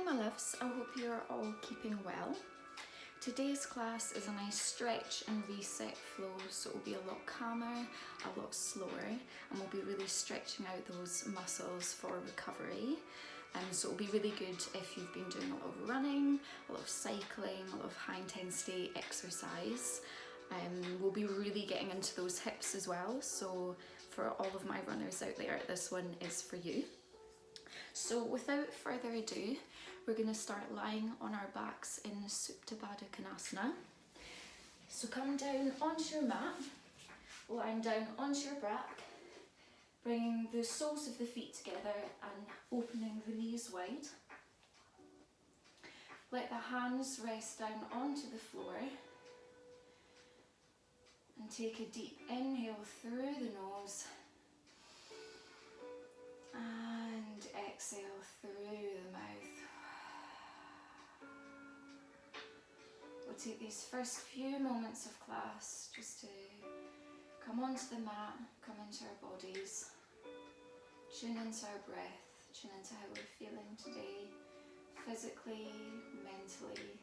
Hi my loves, I hope you're all keeping well. Today's class is a nice stretch and reset flow, so it will be a lot calmer, a lot slower, and we'll be really stretching out those muscles for recovery. So it'll be really good if you've been doing a lot of running, a lot of cycling, a lot of high intensity exercise. We'll be really getting into those hips as well, so for all of my runners out there, this one is for you. So without further ado, we're going to start lying on our backs in Supta Baddha Konasana. So come down onto your mat, lying down onto your back, bringing the soles of the feet together and opening the knees wide. Let the hands rest down onto the floor and take a deep inhale through the nose and exhale through the mouth. We'll take these first few moments of class just to come onto the mat, come into our bodies, tune into our breath, tune into how we're feeling today, physically, mentally,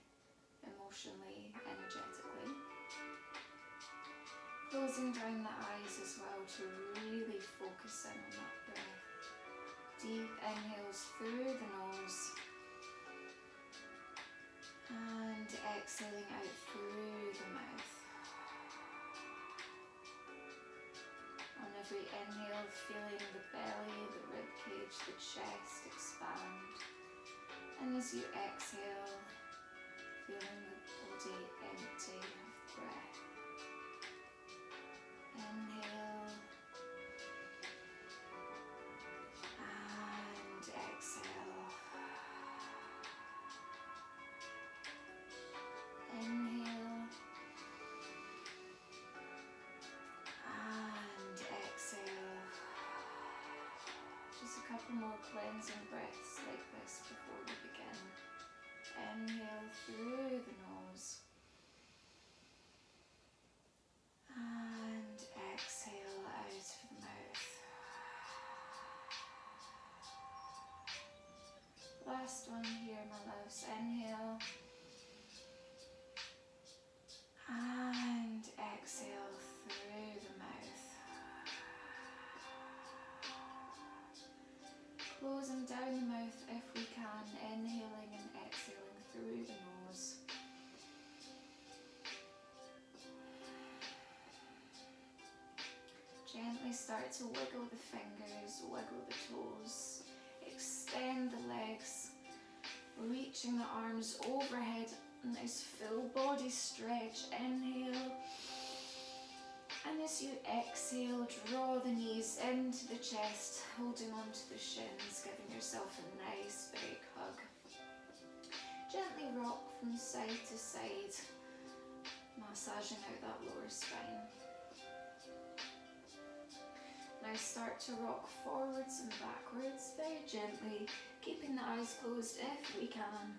emotionally, energetically. Closing down the eyes as well to really focus in on that breath. Deep inhales through the nose and exhaling out through the mouth. On every inhale, feeling the belly, the rib cage, the chest expand. And as you exhale, feeling the body empty of breath. Inhale and exhale. Inhale and exhale. Just a couple more cleansing breaths like this before we begin. Inhale through the nose and exhale out of the mouth. Last one here, my loves. Inhale and exhale through the mouth. Closing down the mouth if we can, inhaling and exhaling through the nose. Gently start to wiggle the fingers, wiggle the toes, extend the legs, reaching the arms overhead. Nice full body stretch. Inhale, and as you exhale, draw the knees into the chest, holding onto the shins, giving yourself a nice big hug. Gently rock from side to side, massaging out that lower spine. Now start to rock forwards and backwards very gently, keeping the eyes closed if we can.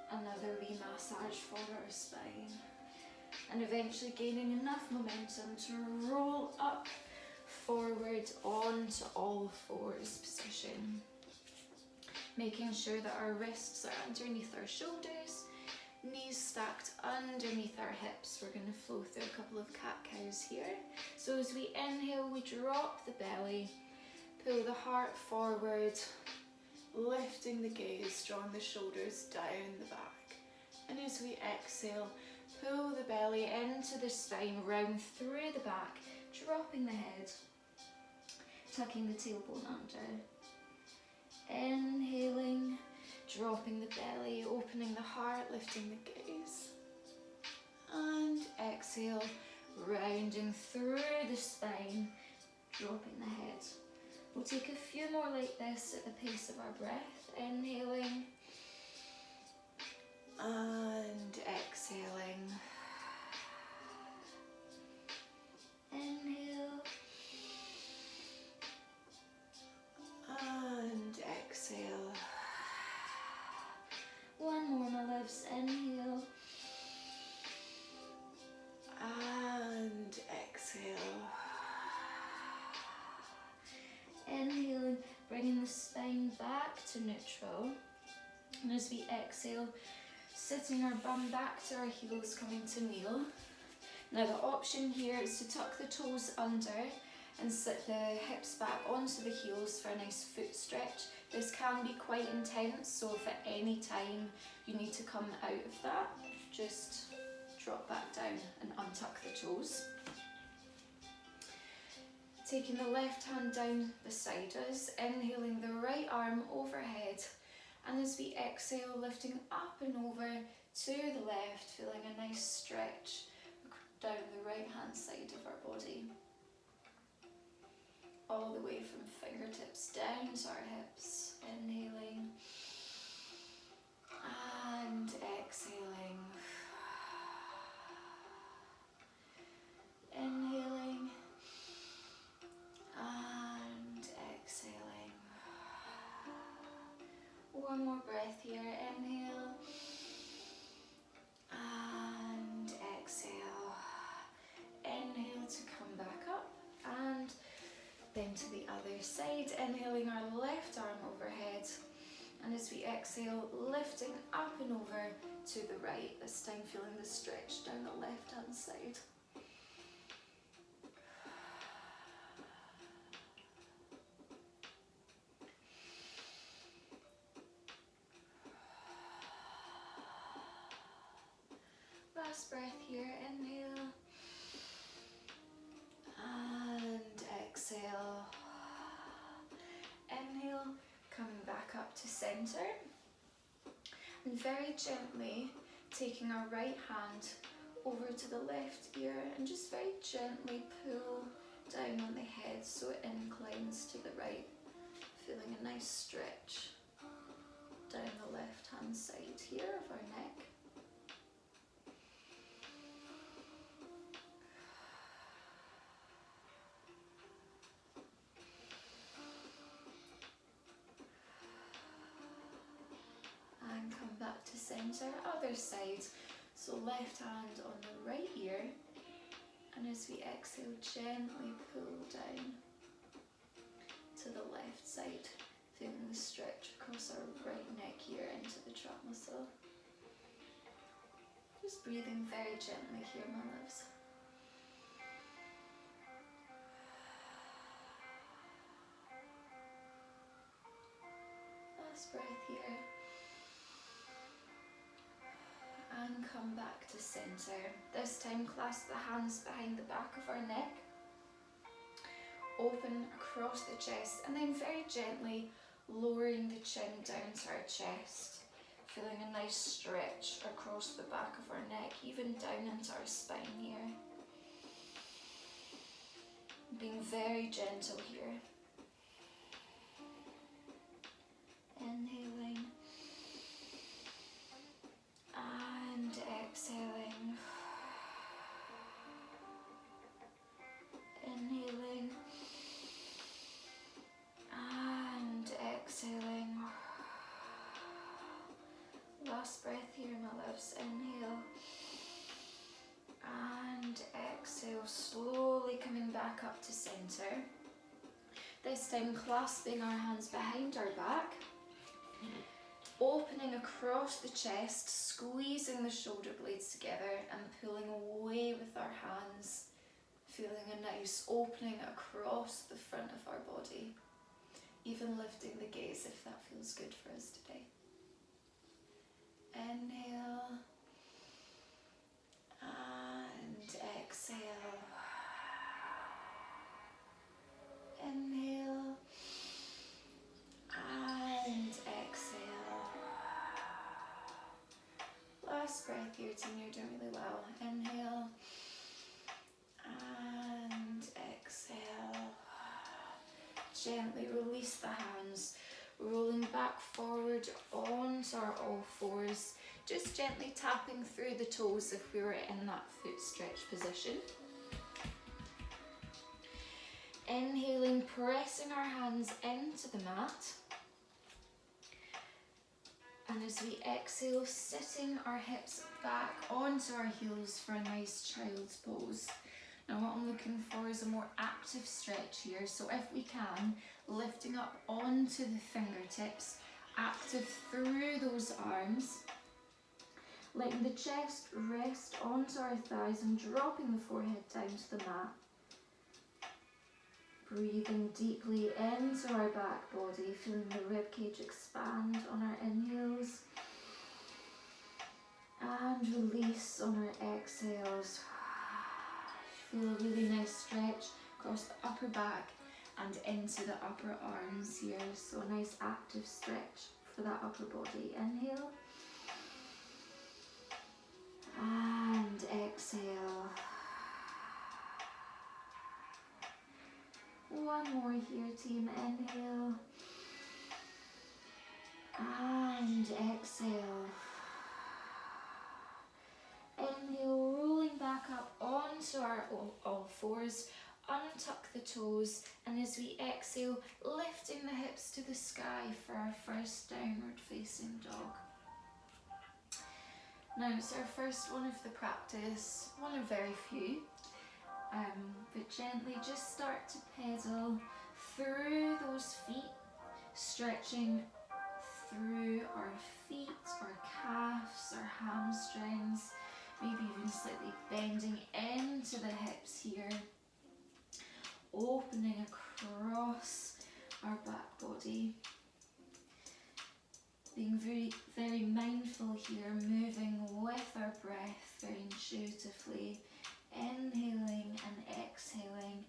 Another wee massage for our spine, and eventually gaining enough momentum to roll up forward onto all fours position, making sure that our wrists are underneath our shoulders, knees stacked underneath our hips. We're going to flow through a couple of cat-cows here. So as we inhale, we drop the belly, pull the heart forward, lifting the gaze, drawing the shoulders down the back. And as we exhale, pull the belly into the spine, round through the back, dropping the head, tucking the tailbone under. Inhaling, dropping the belly, opening the heart, lifting the gaze. And exhale, rounding through the spine, dropping the head. We'll take a few more like this at the pace of our breath. Inhaling and exhaling. Inhale and exhale. One more, my loves. Inhale and exhale. Inhaling, bringing the spine back to neutral. And as we exhale, sitting our bum back to our heels, coming to kneel. Now the option here is to tuck the toes under and sit the hips back onto the heels for a nice foot stretch. This can be quite intense, so if at any time you need to come out of that, just drop back down and untuck the toes. Taking the left hand down beside us, inhaling the right arm overhead, and as we exhale, lifting up and over to the left, feeling a nice stretch down the right hand side of our body. All the way from fingertips down to our hips, inhaling and exhaling. Inhaling and exhaling. One more breath here. Inhale and exhale. Inhale to come back up and then to the other side. Inhaling our left arm overhead, and as we exhale, lifting up and over to the right, this time feeling the stretch down the left hand side. Last breath here. Inhale and exhale. Inhale, coming back up to center, and very gently taking our right hand over to the left ear and just very gently pull down on the head so it inclines to the right, feeling a nice stretch down the left hand side here of our neck. And come back to center, other side. So left hand on the right ear, and as we exhale, gently pull down to the left side, feeling the stretch across our right neck here into the trap muscle. Just breathing very gently here, my loves. Last breath here. And come back to center. This time clasp the hands behind the back of our neck. Open across the chest, and then very gently lowering the chin down to our chest. Feeling a nice stretch across the back of our neck, even down into our spine here. Being very gentle here. Inhaling and exhaling. Inhaling and exhaling. Last breath here, my loves. Inhale and exhale, slowly coming back up to center. This time clasping our hands behind our back, opening across the chest, squeezing the shoulder blades together and pulling away with our hands, feeling a nice opening across the front of our body, even lifting the gaze if that feels good for us today. Inhale and exhale. Inhale and exhale. Last breath here, team, you're doing really well. Inhale and exhale. Gently release the hands, rolling back forward onto our all fours, just gently tapping through the toes if we were in that foot stretch position. Inhaling, pressing our hands into the mat. And as we exhale, sitting our hips back onto our heels for a nice child's pose. Now what I'm looking for is a more active stretch here, so if we can, lifting up onto the fingertips active through those arms. Letting the chest rest onto our thighs and dropping the forehead down to the mat. Breathing deeply into our back body, feeling the ribcage expand on our inhales. And release on our exhales. Feel a really nice stretch across the upper back and into the upper arms here. So a nice active stretch for that upper body. Inhale. And exhale. One more here, team. Inhale. And exhale. Inhale, rolling back up onto our all fours. Untuck the toes, and as we exhale, lifting the hips to the sky for our first downward facing dog. Now it's our first one of the practice, one of very few, but gently just start to pedal through those feet, stretching through our feet, our calves, our hamstrings, maybe even slightly bending into the hips here, opening across our back body. Being very, very mindful here, moving with our breath very intuitively, inhaling and exhaling.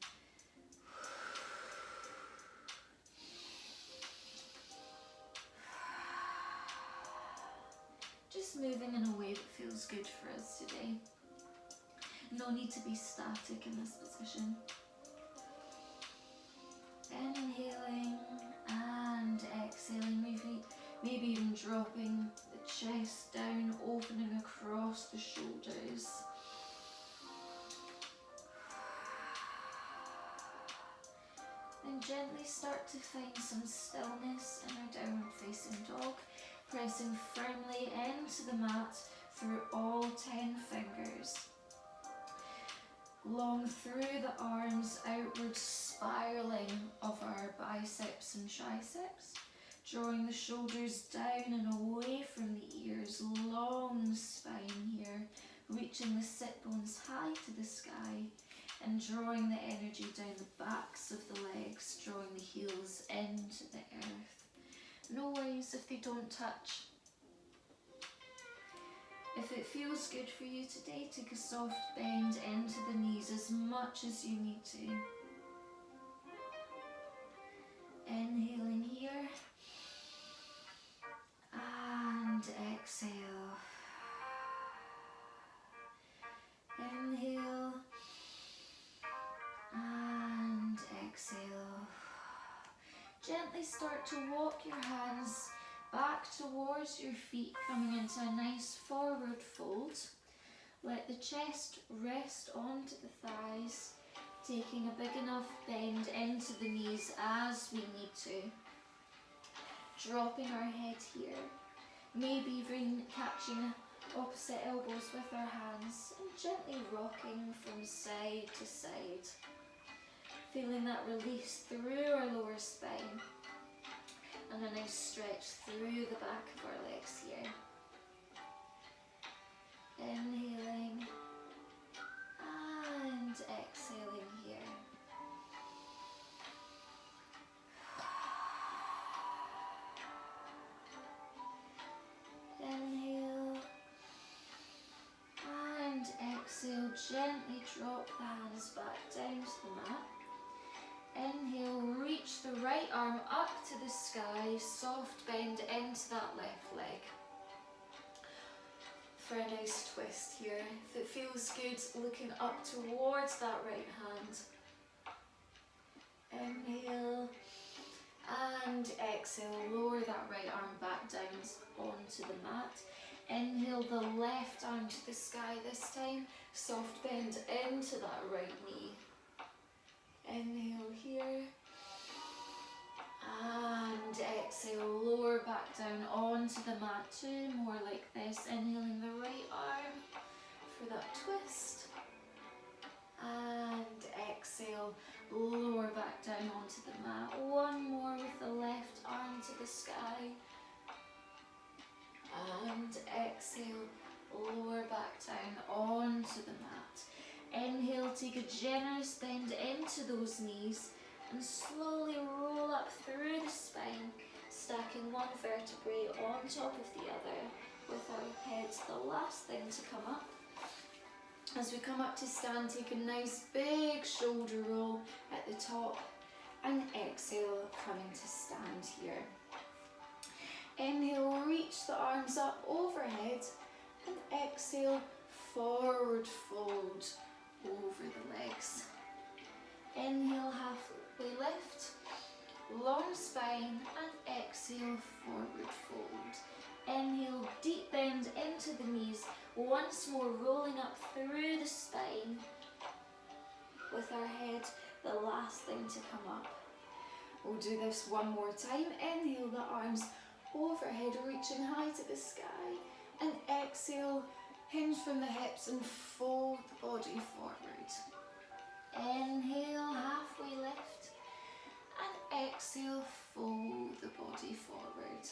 Just moving in a way that feels good for us today. No need to be static in this position. Inhaling and exhaling, maybe even dropping the chest down, opening across the shoulders. And gently start to find some stillness in our downward facing dog, pressing firmly into the mat through all 10 fingers. Long through the arms, outward spiraling of our biceps and triceps, drawing the shoulders down and away from the ears, long spine here, reaching the sit bones high to the sky, and drawing the energy down the backs of the legs, drawing the heels into the earth. No worries if they don't touch. If it feels good for you today, take a soft bend into the knees as much as you need to. Inhaling here. And exhale. Inhale. And exhale. Gently start to walk your hands back towards your feet, coming into a nice forward fold. Let the chest rest onto the thighs, taking a big enough bend into the knees as we need to. Dropping our head here, maybe even catching opposite elbows with our hands and gently rocking from side to side. Feeling that release through our lower spine. And a nice stretch through the back of our legs here. Inhaling and exhaling here. Inhale and exhale. Gently drop the hands back down to the mat. Inhale, reach the right arm up to the sky, soft bend into that left leg. For a nice twist here. If it feels good, looking up towards that right hand. Inhale and exhale, lower that right arm back down onto the mat. Inhale the left arm to the sky this time, soft bend into that right knee. Inhale here, and exhale, lower back down onto the mat, 2 more like this. Inhaling the right arm for that twist, and exhale, lower back down onto the mat. 1 more with the left arm to the sky, generous bend into those knees and slowly roll up through the spine, stacking one vertebrae on top of the other with our heads the last thing to come up. As we come up to stand, take a nice big shoulder roll at the top and exhale, coming to stand here. Inhale, reach the arms up overhead and exhale, forward fold over the legs. Inhale, halfway lift, long spine, and exhale, forward fold. Inhale, deep bend into the knees, once more rolling up through the spine with our head the last thing to come up. We'll do this one more time. Inhale, the arms overhead, reaching high to the sky, and exhale, hinge from the hips and fold the body forward. Inhale, halfway lift, and exhale, fold the body forward.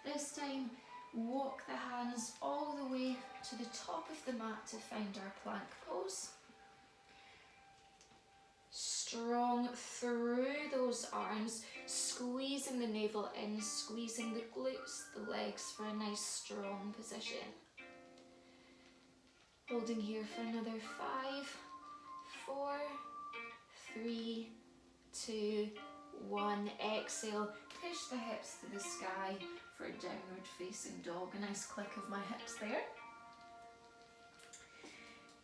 This time, walk the hands all the way to the top of the mat to find our plank pose. Strong through those arms, squeezing the navel in, squeezing the glutes, the legs for a nice strong position. Holding here for another 5, 4, 3, 2, 1. Exhale, push the hips to the sky for a downward facing dog. A nice click of my hips there.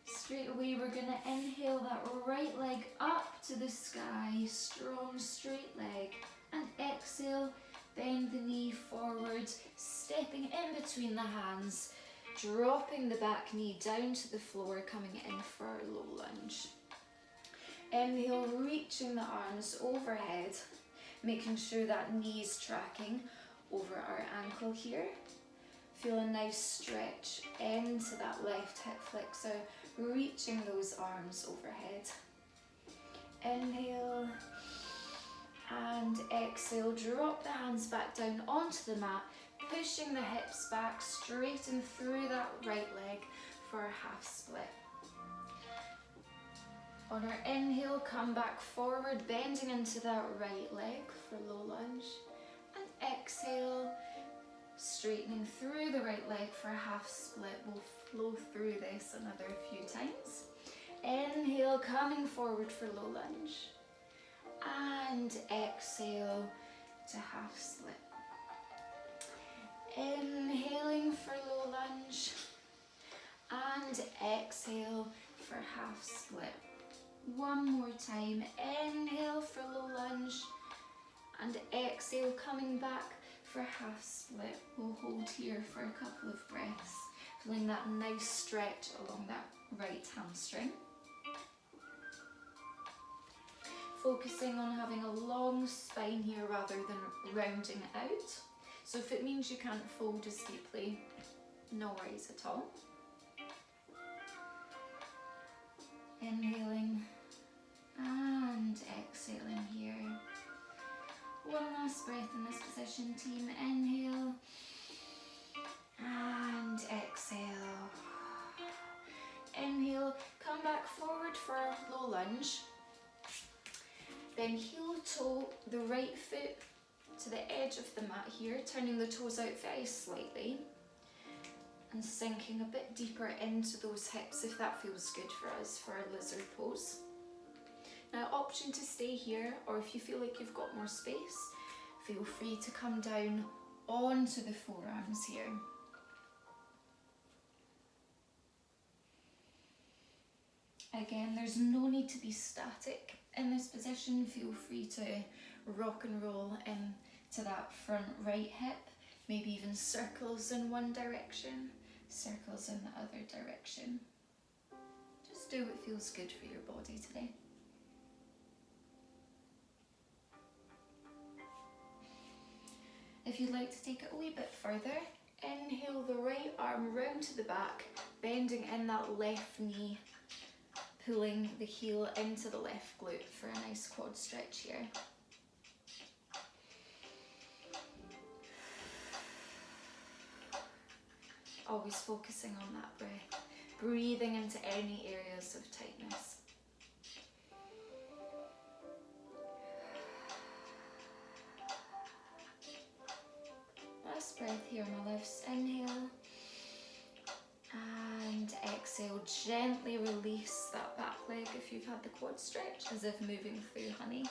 Straight away, we're going to inhale that right leg up to the sky, strong straight leg, and exhale, bend the knee forward, stepping in between the hands, dropping the back knee down to the floor, coming in for our low lunge. Inhale, reaching the arms overhead, making sure that knee is tracking over our ankle here. Feel a nice stretch into that left hip flexor, reaching those arms overhead. Inhale and exhale, drop the hands back down onto the mat, pushing the hips back, straighten through that right leg for a half split. On our inhale, come back forward, bending into that right leg for low lunge. And exhale, straightening through the right leg for a half split. We'll flow through this another few times. Inhale, coming forward for low lunge. And exhale to half split. Inhaling for low lunge. And exhale for half split. One more time. Inhale for low lunge. And exhale, coming back for half split. We'll hold here for a couple of breaths, feeling that nice stretch along that right hamstring. Focusing on having a long spine here rather than rounding it out. So if it means you can't fold as deeply, no worries at all. Inhaling and exhaling here. One last breath in this position, team. Inhale and exhale. Inhale, come back forward for low lunge. Then heel toe the right foot to the edge of the mat here, turning the toes out very slightly and sinking a bit deeper into those hips if that feels good for us for our lizard pose. Now, option to stay here, or if you feel like you've got more space, feel free to come down onto the forearms here. Again, there's no need to be static in this position. Feel free to rock and roll into that front right hip, maybe even circles in one direction, circles in the other direction. Just do what feels good for your body today. If you'd like to take it a wee bit further, inhale the right arm round to the back, bending in that left knee, pulling the heel into the left glute for a nice quad stretch here. Always focusing on that breath, breathing into any areas of tightness. breath here, my loves. Inhale. And exhale, gently release that back leg if you've had the quad stretch, as if moving through honey.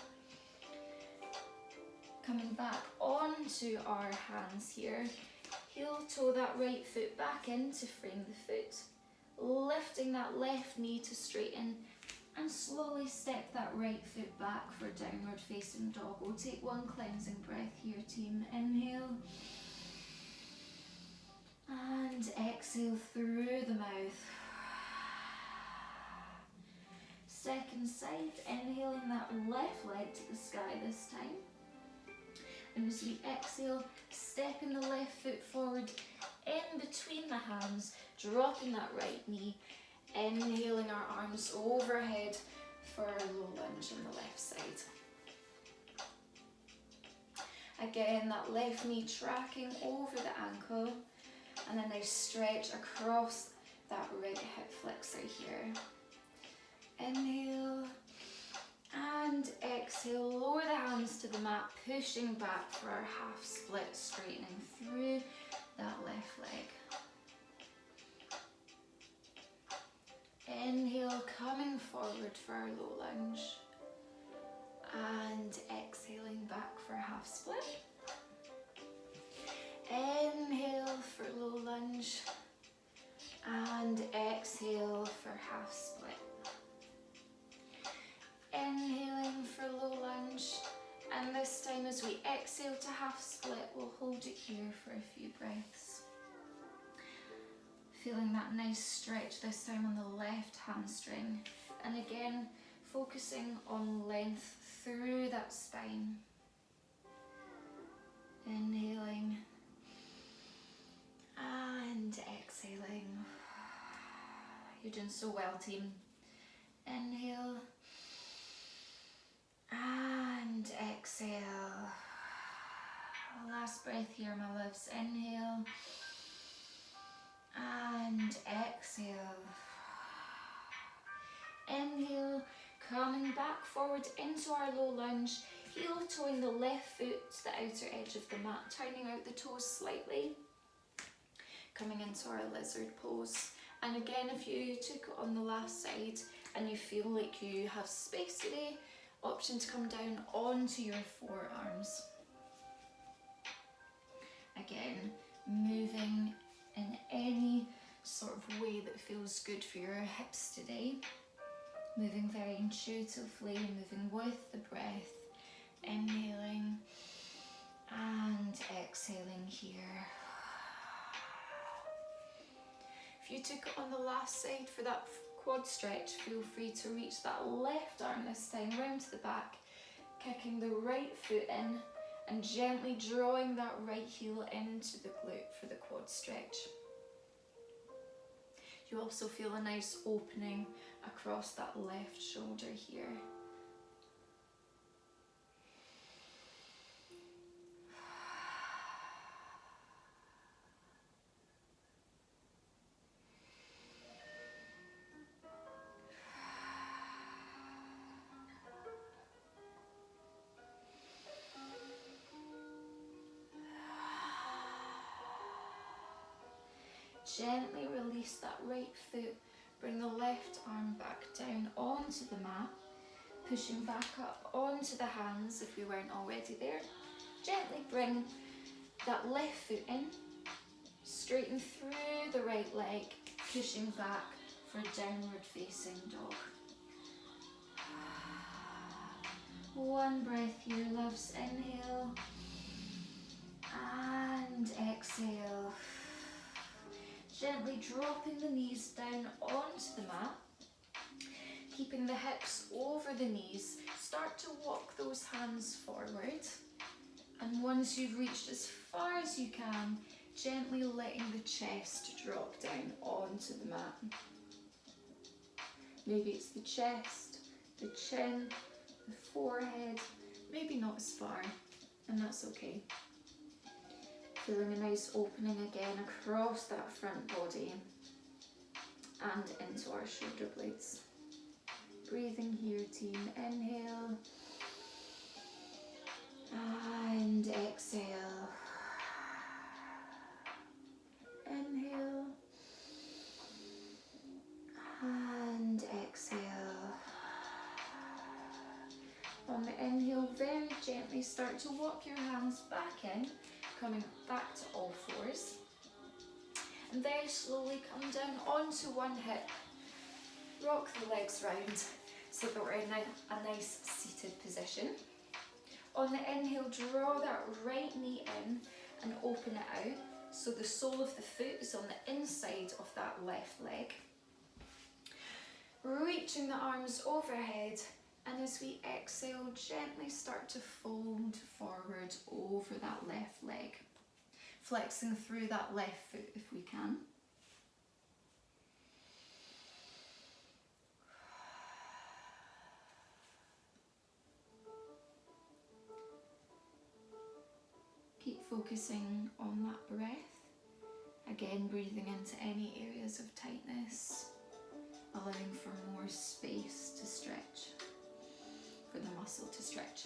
Coming back onto our hands here, heel toe that right foot back in to frame the foot, lifting that left knee to straighten, and slowly step that right foot back for downward facing dog. We'll take one cleansing breath here, team. Inhale. And exhale through the mouth. Second side, inhaling that left leg to the sky this time. And as we exhale, stepping the left foot forward in between the hands, dropping that right knee, inhaling our arms overhead for our low lunge on the left side. Again, that left knee tracking over the ankle, and a nice stretch across that right hip flexor here. Inhale and exhale, lower the hands to the mat, pushing back for our half split, straightening through that left leg. Inhale, coming forward for our low lunge, and exhaling back for half split. Inhale for low lunge, and exhale for half split. Inhaling for low lunge, and this time as we exhale to half split, we'll hold it here for a few breaths. Feeling that nice stretch this time on the left hamstring, and again focusing on length through that spine. Inhaling and exhaling. You're doing so well, team. Inhale and exhale. Last breath here, my loves. Inhale and exhale. Inhale, coming back forward into our low lunge, heel toeing the left foot to the outer edge of the mat, turning out the toes slightly, coming into our lizard pose. And again, if you took it on the last side and you feel like you have space today, option to come down onto your forearms. Again, moving in any sort of way that feels good for your hips today. Moving very intuitively, moving with the breath. Inhaling and exhaling here. If you took it on the last side for that quad stretch, feel free to reach that left arm this time round to the back, kicking the right foot in and gently drawing that right heel into the glute for the quad stretch. You also feel a nice opening across that left shoulder here. Gently release that right foot, bring the left arm back down onto the mat, pushing back up onto the hands if we weren't already there. Gently bring that left foot in, straighten through the right leg, pushing back for downward facing dog. One breath here, loves. Inhale and exhale. Gently dropping the knees down onto the mat, keeping the hips over the knees. Start to walk those hands forward, and once you've reached as far as you can, gently letting the chest drop down onto the mat. Maybe it's the chest, the chin, the forehead, maybe not as far, and that's okay. Feeling a nice opening again across that front body and into our shoulder blades. Breathing here, team. Inhale and exhale. gently start to walk your hands back in, coming back to all fours. And very slowly come down onto one hip. Rock the legs round so that we're in a nice seated position. On the inhale, draw that right knee in and open it out. So the sole of the foot is on the inside of that left leg. Reaching the arms overhead, and as we exhale, gently start to fold forward over that left leg. Flexing through that left foot if we can. Keep focusing on that breath. Again, breathing into any areas of tightness, allowing for more space to stretch, for the muscle to stretch.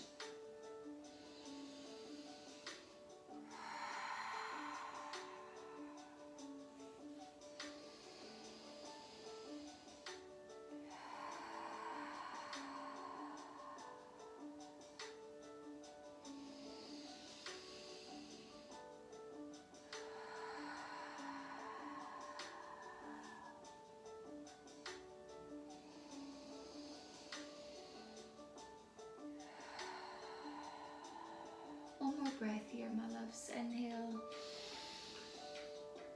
One more breath here, my loves. Inhale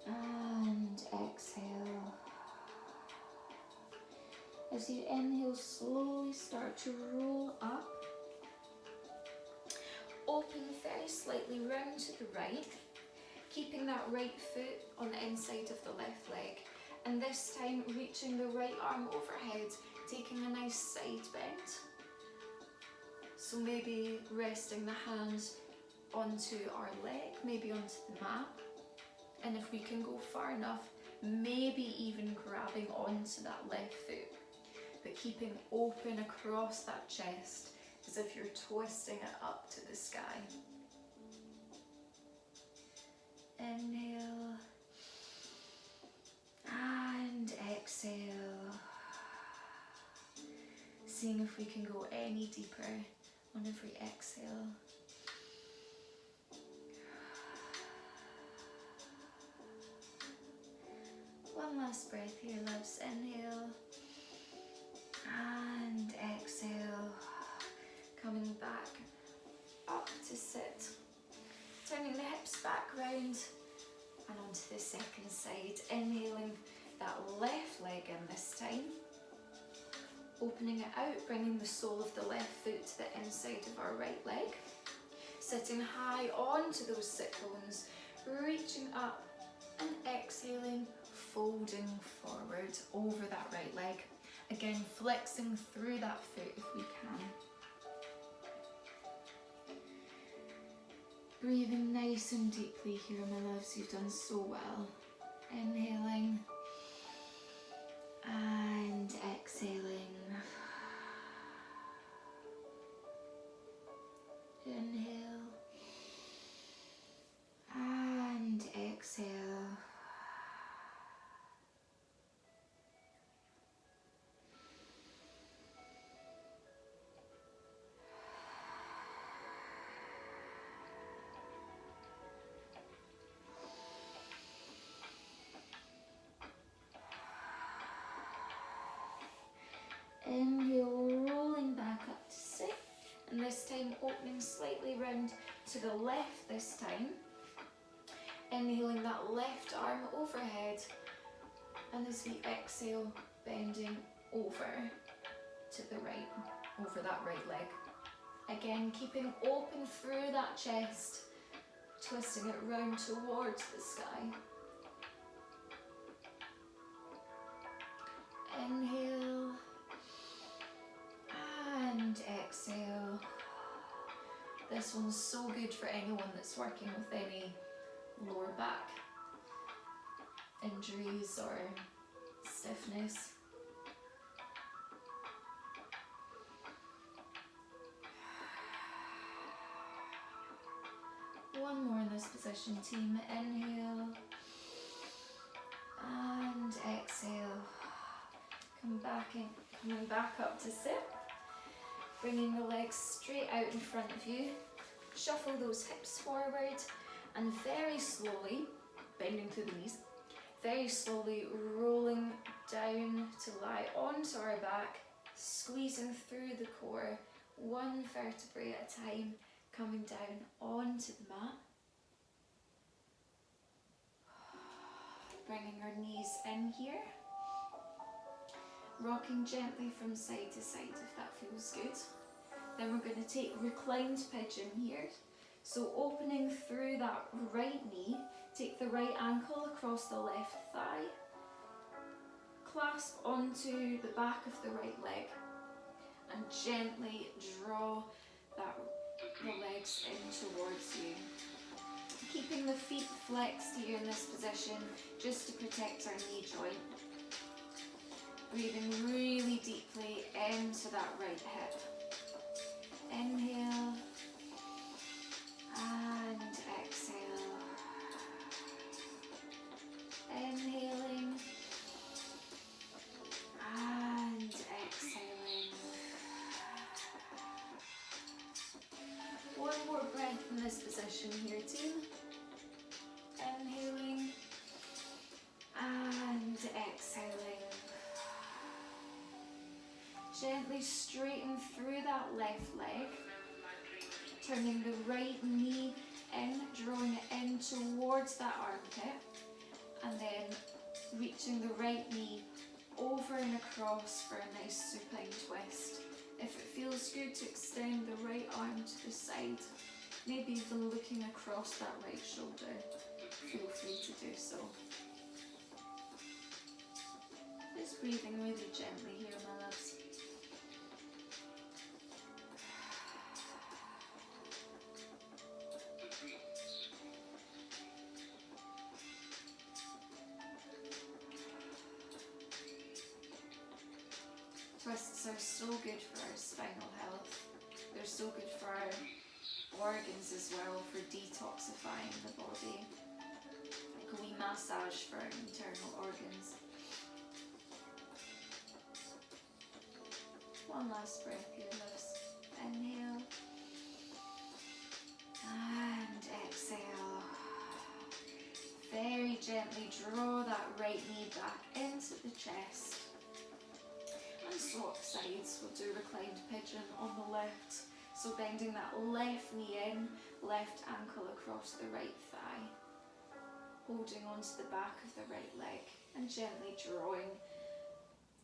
and exhale. As you inhale, slowly start to roll up. Open very slightly round to the right, keeping that right foot on the inside of the left leg. And this time, reaching the right arm overhead, taking a nice side bend. So maybe resting the hands onto our leg, maybe onto the mat, and if we can go far enough, maybe even grabbing onto that left foot, but keeping open across that chest as if you're twisting it up to the sky. Inhale and exhale, seeing if we can go any deeper on every exhale. One last breath here, loves. Inhale and exhale. Coming back up to sit. Turning the hips back round and onto the second side. Inhaling that left leg in this time. Opening it out, bringing the sole of the left foot to the inside of our right leg. Sitting high onto those sit bones. Reaching up and exhaling. Folding forward over that right leg. Again, flexing through that foot if we can. Breathing nice and deeply here, my loves. You've done so well. Inhaling and exhaling. Inhale and exhale. Inhale, rolling back up to sit, and this time opening slightly round to the left this time. Inhaling that left arm overhead, and as we exhale, bending over to the right, over that right leg. Again, keeping open through that chest, twisting it round towards the sky. Inhale and exhale. This one's so good for anyone that's working with any lower back injuries or stiffness. One more in this position, team. Inhale and exhale. Coming back up to sit. Bringing the legs straight out in front of you. Shuffle those hips forward and very slowly, bending through the knees, very slowly rolling down to lie onto our back, squeezing through the core, one vertebrae at a time, coming down onto the mat. Bringing our knees in here. Rocking gently from side to side if that feels good. Then we're going to take reclined pigeon here. So opening through that right knee, take the right ankle across the left thigh. Clasp onto the back of the right leg and gently draw the legs in towards you. Keeping the feet flexed here in this position just to protect our knee joint. Breathing really deeply into that right hip. Inhale and exhale. Inhaling and exhaling. One more breath in this position here, team. Inhaling and exhaling. Gently straighten through that left leg, turning the right knee in, drawing it in towards that armpit, and then reaching the right knee over and across for a nice supine twist. If it feels good to extend the right arm to the side, maybe even looking across that right shoulder, feel free to do so. Just breathing really gently here, my loves. Twists are so good for our spinal health. They're so good for our organs as well, for detoxifying the body. Like a wee massage for our internal organs. One last breath here, loves. Inhale and exhale. Very gently draw that right knee back into the chest. And swap sides. We'll do reclined pigeon on the left. So bending that left knee in, left ankle across the right thigh. Holding onto the back of the right leg and gently drawing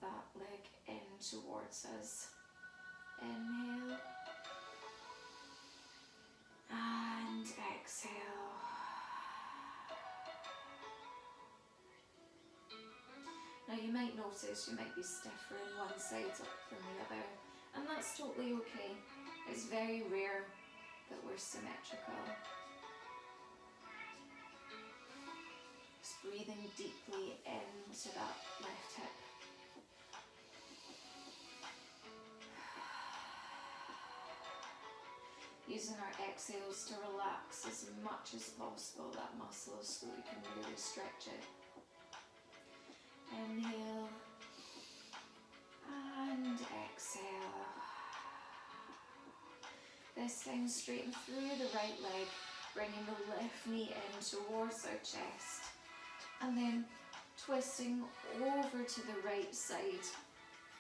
that leg in towards us. Inhale and exhale. Now you might notice you might be stiffer in one side than the other, and that's totally okay. It's very rare that we're symmetrical. Just breathing deeply into that left hip. Using our exhales to relax as much as possible that muscle so we can really stretch it. Inhale and exhale. This time straighten through the right leg, bringing the left knee in towards our chest, and then twisting over to the right side,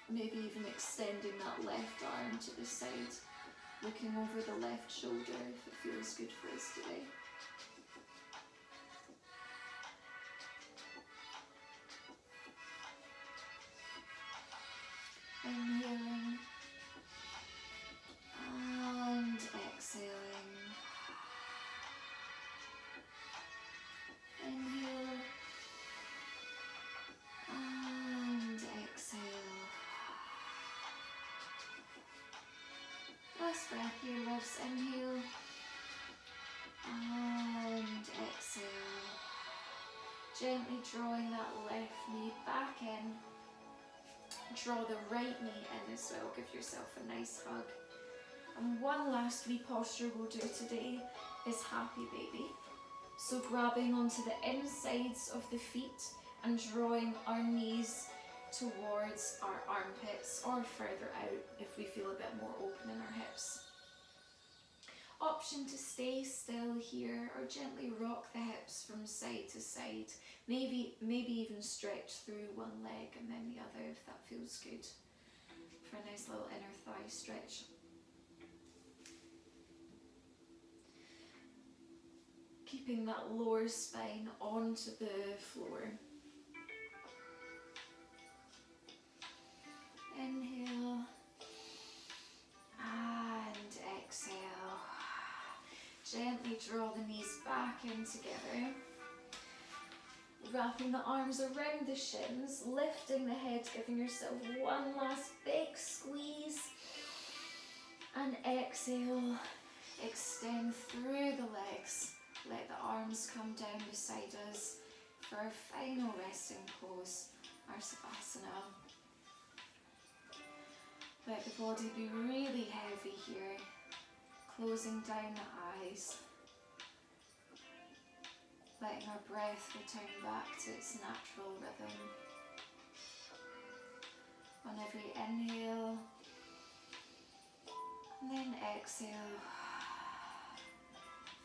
maybe even extending that left arm to the side, looking over the left shoulder if it feels good for us today. Inhaling and exhaling. Inhale and exhale. Last breath here, loves. Inhale and exhale. Gently drawing that left knee back in. Draw the right knee in as well, give yourself a nice hug. And one last wee posture we'll do today is happy baby. So grabbing onto the insides of the feet and drawing our knees towards our armpits or further out if we feel a bit more open in our hips. Option to stay still here or gently rock the hips from side to side. Maybe even stretch through one leg and then the other if that feels good. For a nice little inner thigh stretch. Keeping that lower spine onto the floor. Inhale and exhale. Gently draw the knees back in together. Wrapping the arms around the shins, lifting the head, giving yourself one last big squeeze. And exhale, extend through the legs. Let the arms come down beside us for our final resting pose, our Savasana. Let the body be really heavy here, closing down the eyes. Letting our breath return back to its natural rhythm. On every inhale, and then exhale,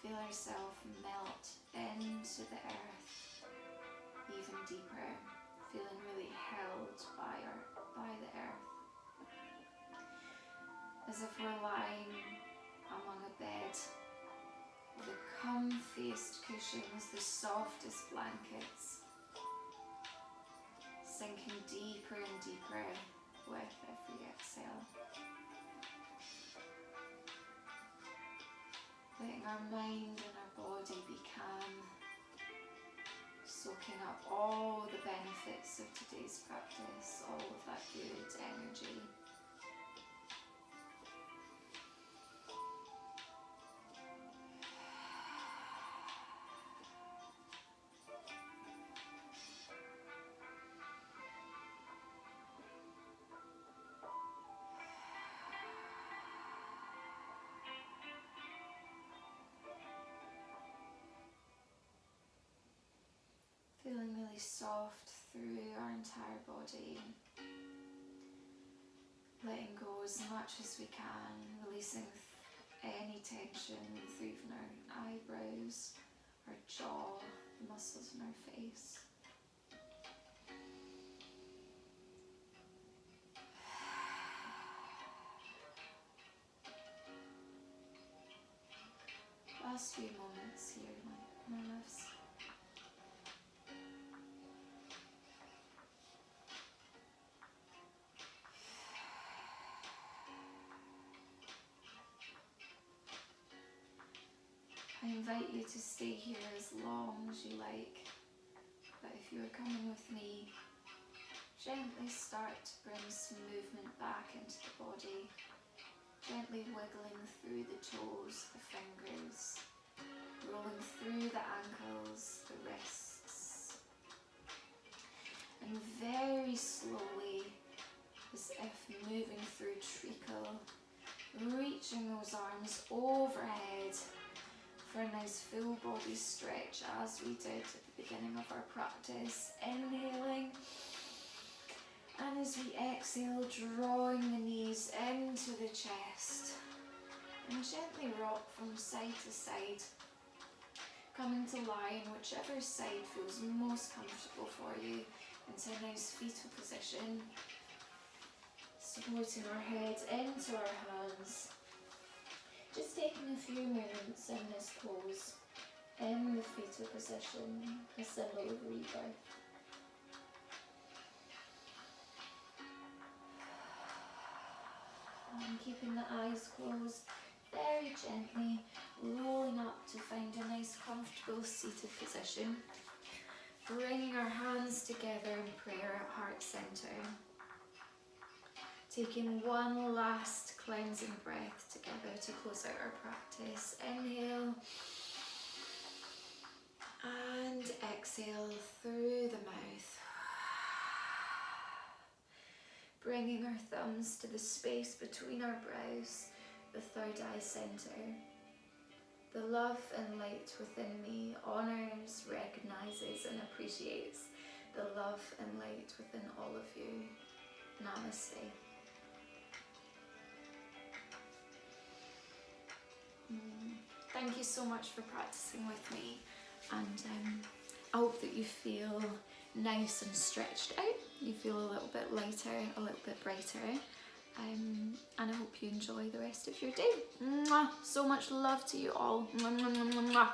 feel ourselves melt into the earth even deeper, feeling really held by the earth. As if we're lying among a bed, the comfiest cushions, the softest blankets, sinking deeper and deeper with every exhale. Letting our mind and our body be calm, soaking up all the benefits of today's practice, all of that good energy. Feeling really soft through our entire body. Letting go as much as we can, releasing any tension through even our eyebrows, our jaw, the muscles in our face. Last few moments here, my loves. I invite you to stay here as long as you like, but if you are coming with me, gently start to bring some movement back into the body, gently wiggling through the toes, the fingers, rolling through the ankles, the wrists, and very slowly, as if moving through treacle, reaching those arms overhead for a nice full body stretch as we did at the beginning of our practice. Inhaling, and as we exhale, drawing the knees into the chest and gently rock from side to side, coming to lie in whichever side feels most comfortable for you into a nice fetal position, supporting our head into our hands. Just taking a few moments in this pose, in the fetal position, a symbol of rebirth. And keeping the eyes closed, very gently rolling up to find a nice comfortable seated position. Bringing our hands together in prayer at heart center. Taking one last cleansing breath together to close out our practice. Inhale and exhale through the mouth. Bringing our thumbs to the space between our brows, the third eye center. The love and light within me honors, recognizes and appreciates the love and light within all of you. Namaste. thank you so much for practicing with me, and I hope that you feel nice and stretched out. You feel a little bit lighter, a little bit brighter, and I hope you enjoy the rest of your day. Mwah! So much love to you all. Mwah, mwah, mwah, mwah.